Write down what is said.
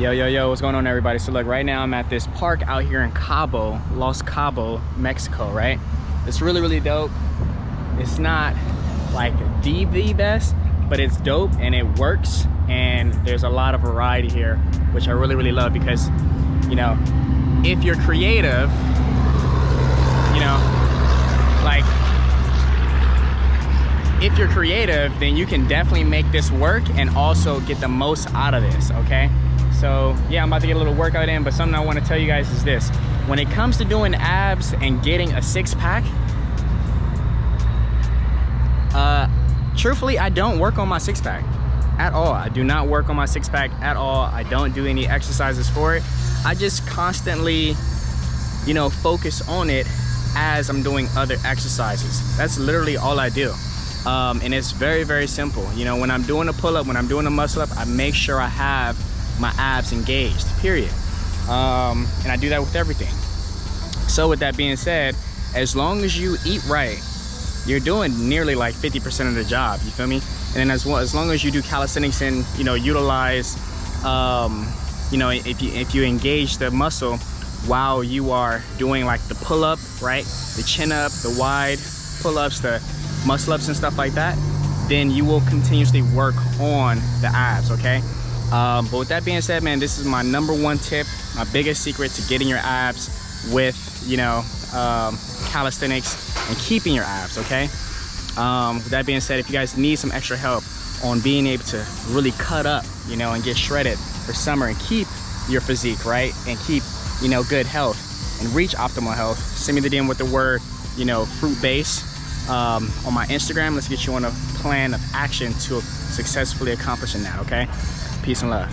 Yo, what's going on, everybody? So look, right now I'm at this park out here in Cabo, Los Cabo, Mexico, right? It's really dope. It's not like the best, but it's dope and it works, and there's a lot of variety here, which I really love, because, you know, if you're creative, you know, like, if you're creative, then you can definitely make this work and also get the most out of this, okay? So yeah, I'm about to get a little workout in, but something I want to tell you guys is this. When it comes to doing abs and getting a six-pack, truthfully, I don't work on my six-pack at all. I do not work on my six-pack at all. I don't do any exercises for it. I just constantly, you know, focus on it as I'm doing other exercises. That's literally all I do. And it's very simple. You know, when I'm doing a pull-up, when I'm doing a muscle-up, I make sure I have my abs engaged, period. And I do that with everything. So with that being said, as long as you eat right, you're doing nearly like 50% of the job, you feel me? And then as long as you do calisthenics and, you know, utilize, you know, if you engage the muscle while you are doing like the pull-up, right? The chin-up, the wide pull-ups, the muscle-ups and stuff like that, then you will continuously work on the abs, okay? But with that being said, man, this is my #1 tip, my biggest secret to getting your abs with, you know, calisthenics and keeping your abs, okay? With that being said, if you guys need some extra help on being able to really cut up, you know, and get shredded for summer and keep your physique, right? And keep, you know, good health and reach optimal health, send me the DM with the word, you know, fruit base on my Instagram. Let's get you on a plan of action to successfully accomplishing that, okay? Peace and love.